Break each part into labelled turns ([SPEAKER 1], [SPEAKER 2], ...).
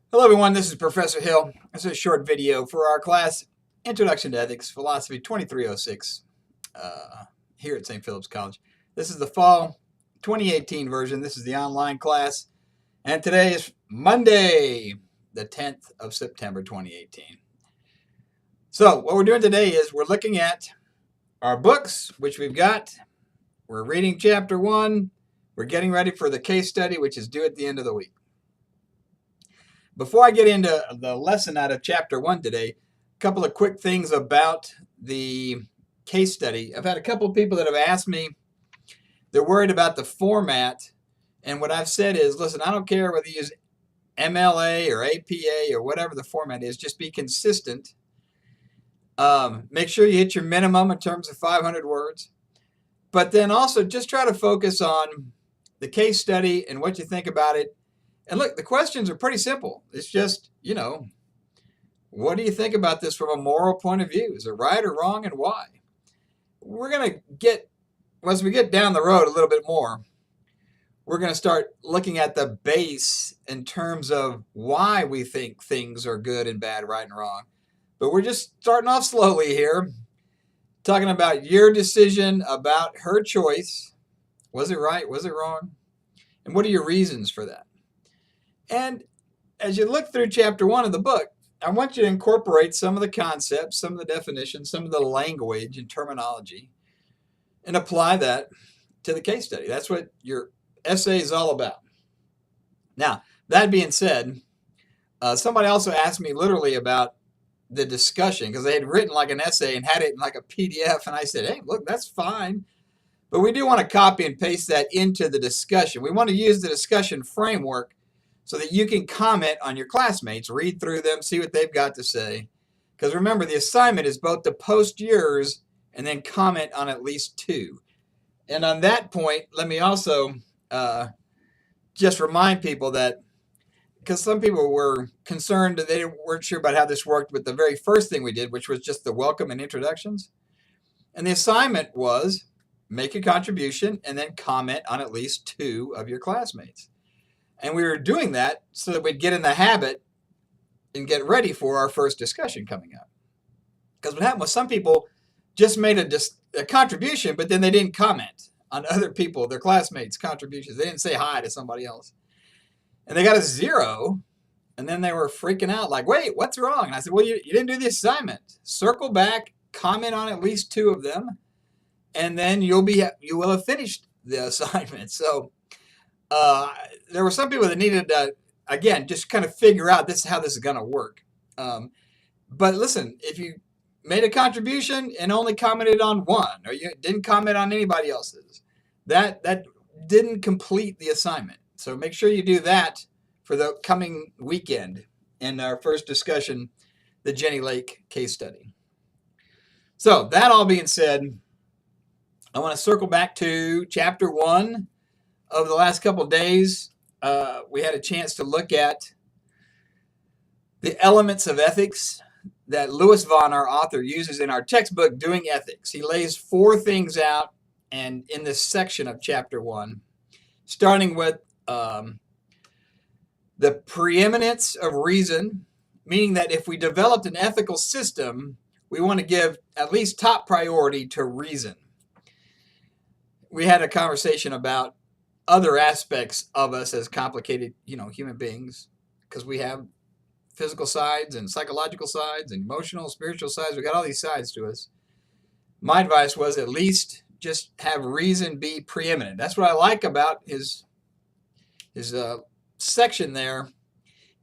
[SPEAKER 1] Hello everyone, this is Professor Hill. This is a short video for our class, Introduction to Ethics, Philosophy 2306, here at St. Philip's College. This is the fall 2018 version. This is the online class, and today is Monday, the 10th of September 2018. So what we're doing today is we're looking at our books, which we've got. We're reading chapter 1. We're getting ready for the case study, which is due at the end of the week. Before I get into the lesson out of chapter 1 today, a couple of quick things about the case study. I've had a couple of people that have asked me, they're worried about the format, and what I've said is, listen, I don't care whether you use MLA or APA or whatever the format is, just be consistent. Make sure you hit your minimum in terms of 500 words, but then also just try to focus on the case study and what you think about it. And look, the questions are pretty simple. It's just, what do you think about this from a moral point of view? Is it right or wrong, and why? We're going to get, once we get down the road a little bit more, we're going to start looking at the base in terms of why we think things are good and bad, right and wrong. But we're just starting off slowly here, talking about your decision about her choice. Was it right? Was it wrong? And what are your reasons for that? And as you look through chapter 1 of the book, I want you to incorporate some of the concepts, some of the definitions, some of the language and terminology, and apply that to the case study. That's what your essay is all about. Now, that being said, somebody also asked me literally about the discussion, because they had written like an essay and had it in like a PDF, and I said, hey, look, that's fine. But we do want to copy and paste that into the discussion. We want to use the discussion framework so that you can comment on your classmates, read through them, see what they've got to say. Because remember, the assignment is both to post yours and then comment on at least 2. And on that point, let me also just remind people that, because some people were concerned that they weren't sure about how this worked with the very first thing we did, which was just the welcome and introductions. And the assignment was make a contribution and then comment on at least 2 of your classmates. And we were doing that so that we'd get in the habit and get ready for our first discussion coming up. Because what happened was some people just made a contribution, but then they didn't comment on other people, their classmates' contributions. They didn't say hi to somebody else. And they got a 0, and then they were freaking out like, wait, what's wrong? And I said, well, you didn't do the assignment. Circle back, comment on at least 2 of them, and then you will have finished the assignment. So there were some people that needed to, again, just kind of figure out how this is going to work. But listen, if you made a contribution and only commented on 1, or you didn't comment on anybody else's, that didn't complete the assignment. So make sure you do that for the coming weekend in our first discussion, the Jenny Lake case study. So that all being said, I want to circle back to chapter 1. Over the last couple of days, we had a chance to look at the elements of ethics that Louis Vaughn, our author, uses in our textbook, Doing Ethics. He lays 4 things out and in this section of chapter 1, starting with the preeminence of reason, meaning that if we developed an ethical system, we want to give at least top priority to reason. We had a conversation about other aspects of us as complicated, human beings, because we have physical sides and psychological sides and emotional, spiritual sides. We got all these sides to us. My advice was at least just have reason be preeminent. That's what I like about his section there,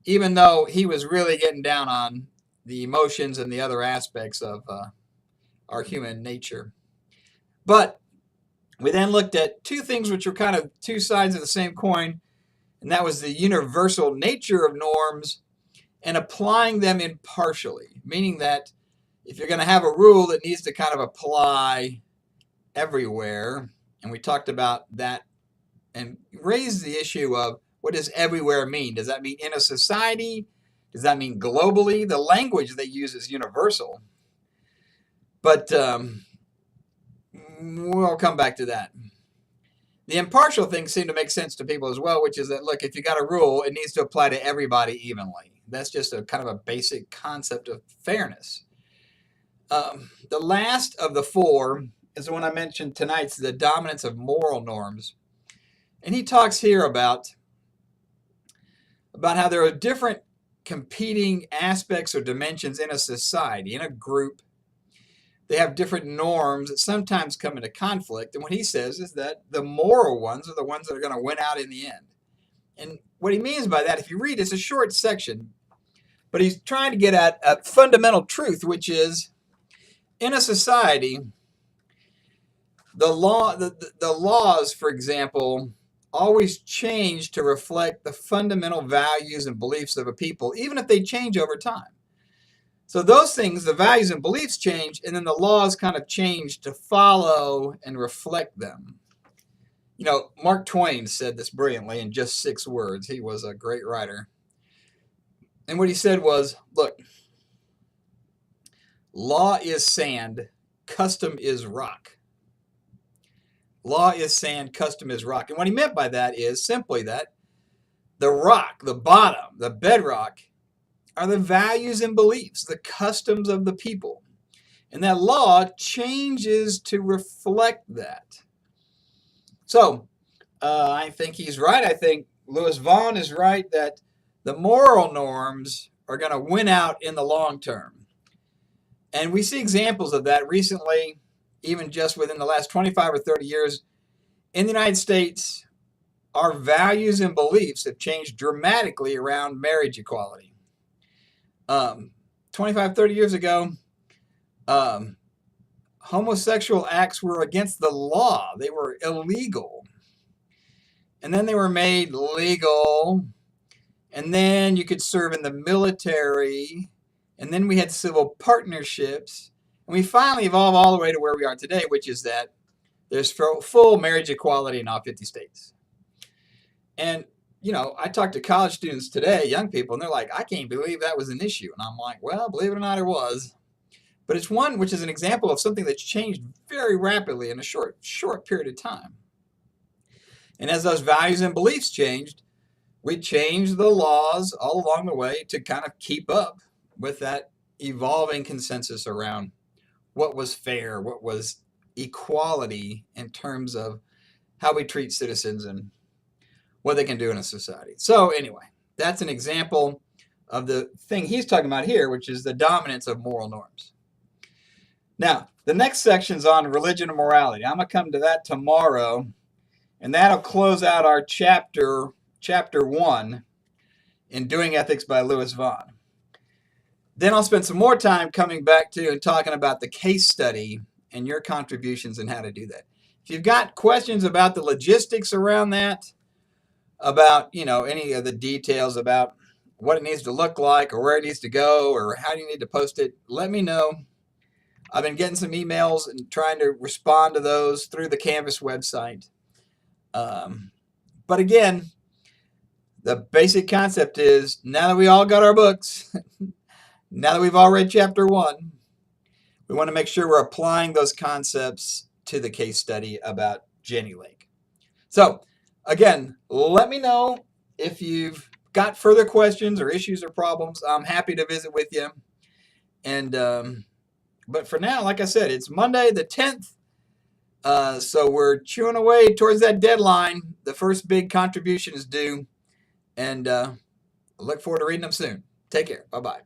[SPEAKER 1] even though he was really getting down on the emotions and the other aspects of our human nature. But we then looked at 2 things which were kind of 2 sides of the same coin, and that was the universal nature of norms and applying them impartially, meaning that if you're going to have a rule that needs to kind of apply everywhere, and we talked about that and raised the issue of what does everywhere mean? Does that mean in a society? Does that mean globally? The language they use is universal. But we'll come back to that. The impartial things seem to make sense to people as well, which is that, look, if you got a rule, it needs to apply to everybody evenly. That's just a kind of a basic concept of fairness. The last of the four is the one I mentioned tonight, the dominance of moral norms. And he talks here about how there are different competing aspects or dimensions in a society, in a group. They have different norms that sometimes come into conflict. And what he says is that the moral ones are the ones that are going to win out in the end. And what he means by that, if you read, it's a short section, but he's trying to get at a fundamental truth, which is in a society, the laws, for example, always change to reflect the fundamental values and beliefs of a people, even if they change over time. So those things, the values and beliefs change, and then the laws kind of change to follow and reflect them. You know, Mark Twain said this brilliantly in just 6 words. He was a great writer. And what he said was, look, law is sand, custom is rock. Law is sand, custom is rock. And what he meant by that is simply that the rock, the bottom, the bedrock, are the values and beliefs, the customs of the people. And that law changes to reflect that. So I think he's right. I think Louis Vaughn is right that the moral norms are going to win out in the long term. And we see examples of that recently, even just within the last 25 or 30 years. In the United States, our values and beliefs have changed dramatically around marriage equality. 25, 30 years ago, homosexual acts were against the law. They were illegal. And then they were made legal. And then you could serve in the military. And then we had civil partnerships. And we finally evolved all the way to where we are today, which is that there's full marriage equality in all 50 states. And, you know, I talk to college students today, young people, and they're like, I can't believe that was an issue. And I'm like, well, believe it or not, it was. But it's one which is an example of something that's changed very rapidly in a short period of time. And as those values and beliefs changed, we changed the laws all along the way to kind of keep up with that evolving consensus around what was fair, what was equality in terms of how we treat citizens and what they can do in a society. So anyway, that's an example of the thing he's talking about here, which is the dominance of moral norms. Now, the next section's on religion and morality. I'm going to come to that tomorrow, and that'll close out our chapter 1 in Doing Ethics by Louis Vaughn. Then I'll spend some more time coming back to and talking about the case study and your contributions and how to do that. If you've got questions about the logistics around that, about, you know, any of the details about what it needs to look like or where it needs to go or how you need to post it, let me know. I've been getting some emails and trying to respond to those through the Canvas website. But again, the basic concept is now that we all got our books, now that we've all read chapter 1, we want to make sure we're applying those concepts to the case study about Jenny Lake. So again, let me know if you've got further questions or issues or problems. I'm happy to visit with you. And but for now, like I said, it's Monday the 10th. So we're chewing away towards that deadline. The first big contribution is due. And I look forward to reading them soon. Take care. Bye-bye.